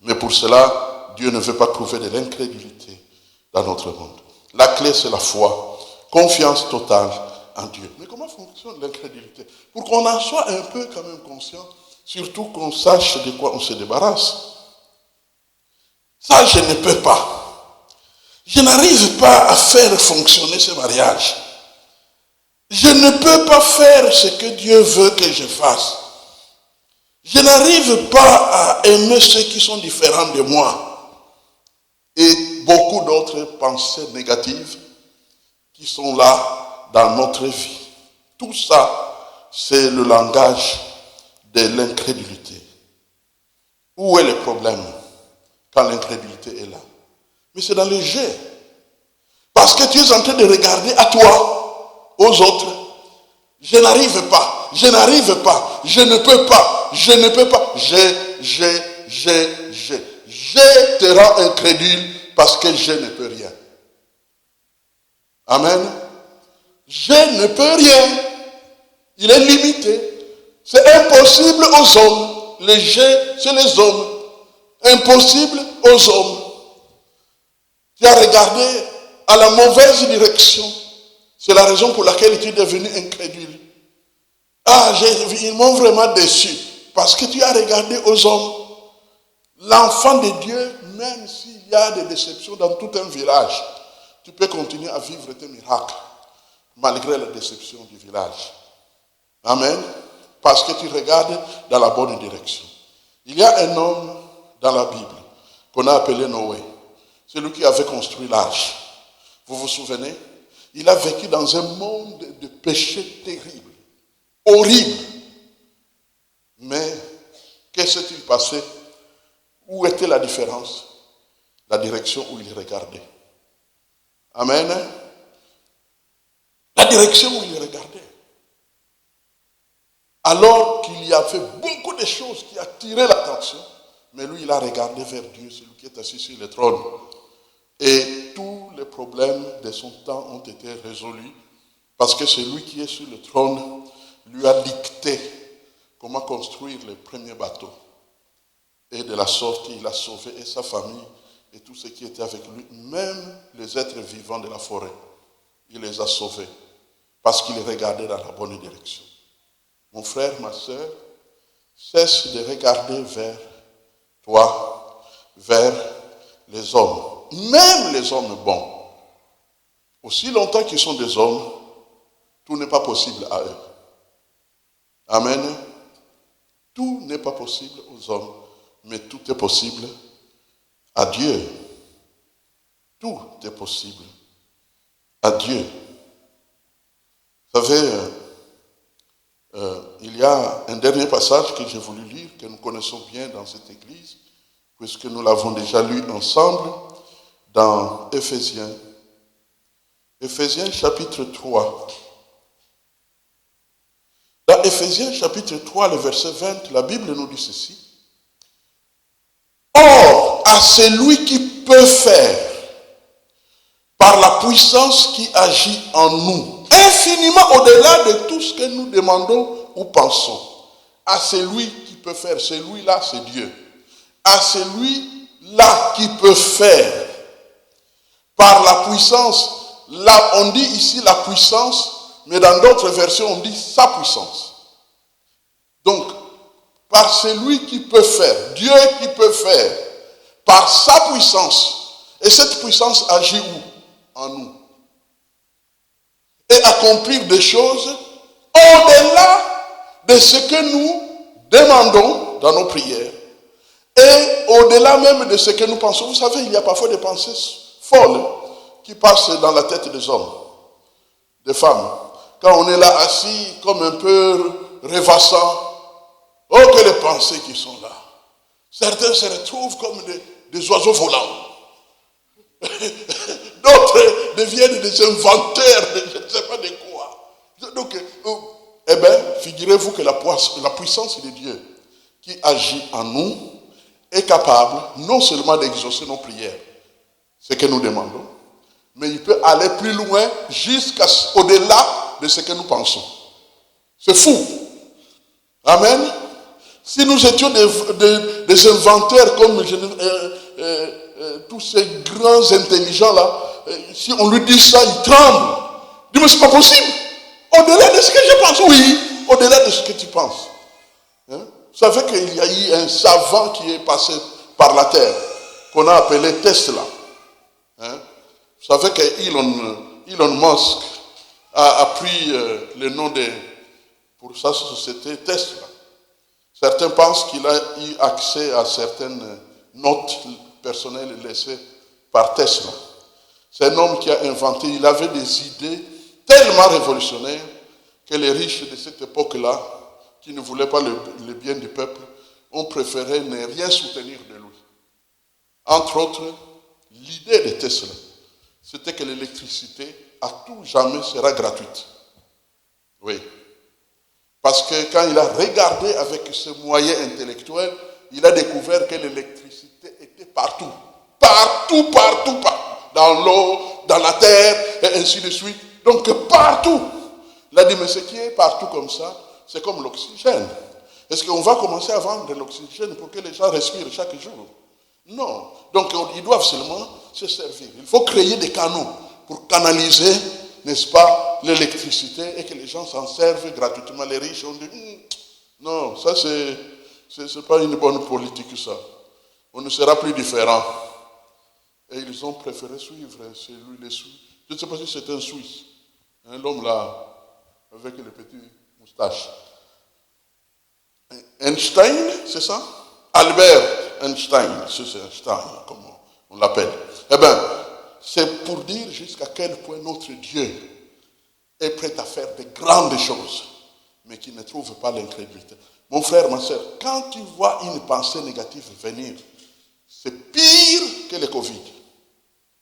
Mais pour cela, Dieu ne veut pas trouver de l'incrédulité dans notre monde. La clé, c'est la foi. Confiance totale en Dieu. Mais comment fonctionne l'incrédulité? Pour qu'on en soit un peu quand même conscient, surtout qu'on sache de quoi on se débarrasse. Ça, je ne peux pas. Je n'arrive pas à faire fonctionner ce mariage. Je ne peux pas faire ce que Dieu veut que je fasse. Je n'arrive pas à aimer ceux qui sont différents de moi. Et beaucoup d'autres pensées négatives qui sont là dans notre vie. Tout ça, c'est le langage de l'incrédulité. Où est le problème quand l'incrédulité est là? Mais c'est dans le jeu. Parce que tu es en train de regarder à toi, aux autres. Je n'arrive pas, je n'arrive pas, je ne peux pas, je ne peux pas. Je te rends incrédule parce que je ne peux rien. Amen. Je ne peux rien. Il est limité. C'est impossible aux hommes. Le je, c'est les hommes. Impossible aux hommes. Tu as regardé à la mauvaise direction. C'est la raison pour laquelle tu es devenu incrédule. Ah, ils m'ont vraiment déçu. Parce que tu as regardé aux hommes. L'enfant de Dieu, même s'il y a des déceptions dans tout un village, tu peux continuer à vivre tes miracles, malgré la déception du village. Amen. Parce que tu regardes dans la bonne direction. Il y a un homme dans la Bible qu'on a appelé Noé. Celui qui avait construit l'arche. Vous vous souvenez? Il a vécu dans un monde de péché terrible, horrible. Mais qu'est-ce qui s'est passé? Où était la différence? La direction où il regardait. Amen. La direction où il regardait. Alors qu'il y avait beaucoup de choses qui attiraient l'attention, mais lui, il a regardé vers Dieu, celui qui est assis sur le trône. Et tous les problèmes de son temps ont été résolus parce que celui qui est sur le trône lui a dicté comment construire les premiers bateaux. Et de la sorte, il a sauvé et sa famille et tous ceux qui étaient avec lui, même les êtres vivants de la forêt. Il les a sauvés parce qu'il regardait dans la bonne direction. Mon frère, ma soeur, cesse de regarder vers toi, vers les hommes, même les hommes bons. Aussi longtemps qu'ils sont des hommes, tout n'est pas possible à eux. Amen. Tout n'est pas possible aux hommes, mais tout est possible à Dieu. Tout est possible à Dieu. Vous savez, il y a un dernier passage que j'ai voulu lire, que nous connaissons bien dans cette église, puisque nous l'avons déjà lu ensemble dans Éphésiens. Éphésiens chapitre 3. Dans Éphésiens chapitre 3, le verset 20, la Bible nous dit ceci. Or, à celui qui peut faire, par la puissance qui agit en nous, infiniment au-delà de tout ce que nous demandons ou pensons, à celui qui peut faire, celui-là c'est Dieu, à celui-là qui peut faire, par la puissance, là on dit ici la puissance, mais dans d'autres versions on dit sa puissance. Donc, par celui qui peut faire, Dieu qui peut faire, par sa puissance, et cette puissance agit où? En nous. Et accomplir des choses au-delà de ce que nous demandons dans nos prières, et au-delà même de ce que nous pensons. Vous savez, il y a parfois des pensées folles qui passent dans la tête des hommes, des femmes. Quand on est là assis comme un peu rêvassant, oh que les pensées qui sont là. Certains se retrouvent comme des oiseaux volants. D'autres deviennent des inventeurs, je ne sais pas de quoi. Donc, eh bien, figurez-vous que la puissance de Dieu qui agit en nous est capable non seulement d'exaucer nos prières, ce que nous demandons, mais il peut aller plus loin jusqu'au-delà de ce que nous pensons. C'est fou. Amen. Si nous étions des inventeurs comme tous ces grands intelligents-là, si on lui dit ça, il tremble. Il dit, mais c'est pas possible. Au-delà de ce que je pense, oui, au-delà de ce que tu penses. Hein? Vous savez qu'il y a eu un savant qui est passé par la terre, qu'on a appelé Tesla. Hein? Vous savez que Elon Musk a pris le nom pour sa société Tesla. Certains pensent qu'il a eu accès à certaines notes personnelles laissées par Tesla. C'est un homme qui a inventé, il avait des idées tellement révolutionnaires que les riches de cette époque-là, qui ne voulaient pas le bien du peuple, ont préféré ne rien soutenir de lui. Entre autres, l'idée de Tesla, c'était que l'électricité, à tout jamais, sera gratuite. Oui. Parce que quand il a regardé avec ses moyens intellectuels, il a découvert que l'électricité était partout. Partout. Dans l'eau, dans la terre, et ainsi de suite. Donc partout. Il a dit, mais ce qui est partout comme ça, c'est comme l'oxygène. Est-ce qu'on va commencer à vendre de l'oxygène pour que les gens respirent chaque jour? Non. Donc ils doivent seulement se servir. Il faut créer des canaux pour canaliser, n'est-ce pas, l'électricité et que les gens s'en servent gratuitement. Les riches ont dit, non, ça c'est pas une bonne politique ça. On ne sera plus différent. Et ils ont préféré suivre les Suisses. Je ne sais pas si c'est un Suisse. L'homme là, avec les petites moustaches. Einstein, c'est ça? Albert Einstein, c'est Einstein, comme on l'appelle. Eh bien, c'est pour dire jusqu'à quel point notre Dieu est prêt à faire de grandes choses, mais qui ne trouve pas l'incrédulité. Mon frère, ma soeur, quand tu vois une pensée négative venir, c'est pire que le Covid.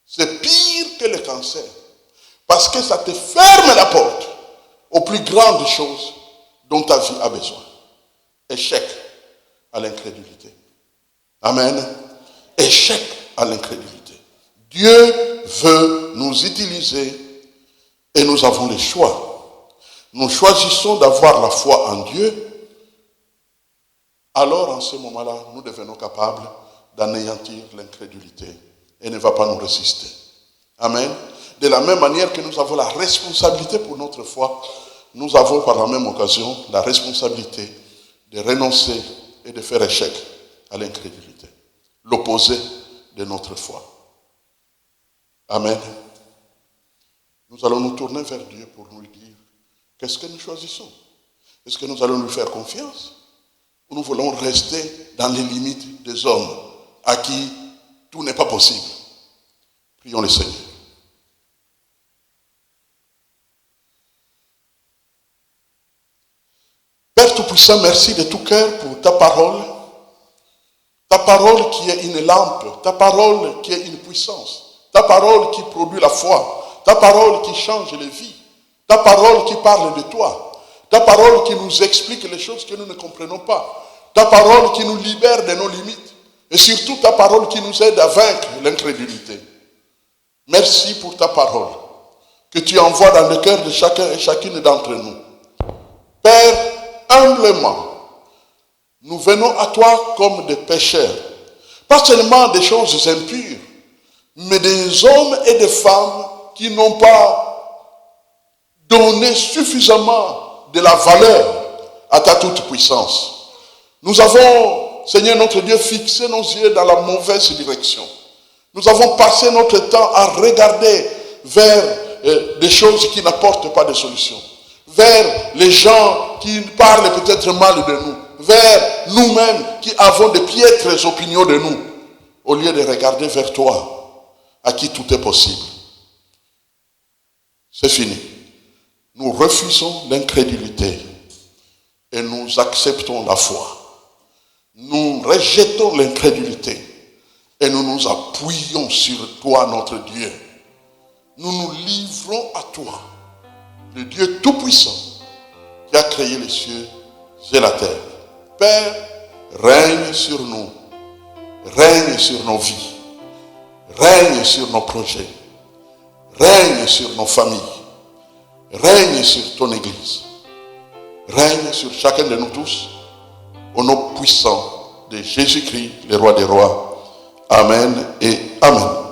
C'est pire que le cancer. Parce que ça te ferme la porte aux plus grandes choses dont ta vie a besoin. Échec à l'incrédulité. Amen. Échec à l'incrédulité. Dieu veut nous utiliser et nous avons le choix. Nous choisissons d'avoir la foi en Dieu alors en ce moment-là, nous devenons capables d'anéantir l'incrédulité et ne va pas nous résister. Amen. De la même manière que nous avons la responsabilité pour notre foi, nous avons par la même occasion la responsabilité de renoncer et de faire échec à l'incrédulité, l'opposé de notre foi. Amen. Nous allons nous tourner vers Dieu pour nous dire, qu'est-ce que nous choisissons? Est-ce que nous allons lui faire confiance? Ou nous voulons rester dans les limites des hommes à qui tout n'est pas possible? Prions le Seigneur. Père Tout-Puissant, merci de tout cœur pour ta parole qui est une lampe, ta parole qui est une puissance, ta parole qui produit la foi, ta parole qui change les vies, ta parole qui parle de toi, ta parole qui nous explique les choses que nous ne comprenons pas, ta parole qui nous libère de nos limites, et surtout ta parole qui nous aide à vaincre l'incrédulité. Merci pour ta parole que tu envoies dans le cœur de chacun et chacune d'entre nous. Père, humblement, nous venons à toi comme des pécheurs, pas seulement des choses impures, mais des hommes et des femmes qui n'ont pas donné suffisamment de la valeur à ta toute-puissance. Nous avons, Seigneur notre Dieu, fixé nos yeux dans la mauvaise direction. Nous avons passé notre temps à regarder vers des choses qui n'apportent pas de solution, vers les gens qui parlent peut-être mal de nous, vers nous-mêmes qui avons de piètres opinions de nous, au lieu de regarder vers toi, à qui tout est possible. C'est fini. Nous refusons l'incrédulité et nous acceptons la foi. Nous rejetons l'incrédulité et nous nous appuyons sur toi, notre Dieu. Nous nous livrons à toi, le Dieu Tout-Puissant qui a créé les cieux et la terre. Père, règne sur nous, règne sur nos vies, règne sur nos projets, règne sur nos familles, règne sur ton Église, règne sur chacun de nous tous, au nom puissant de Jésus-Christ, le roi des rois. Amen et Amen.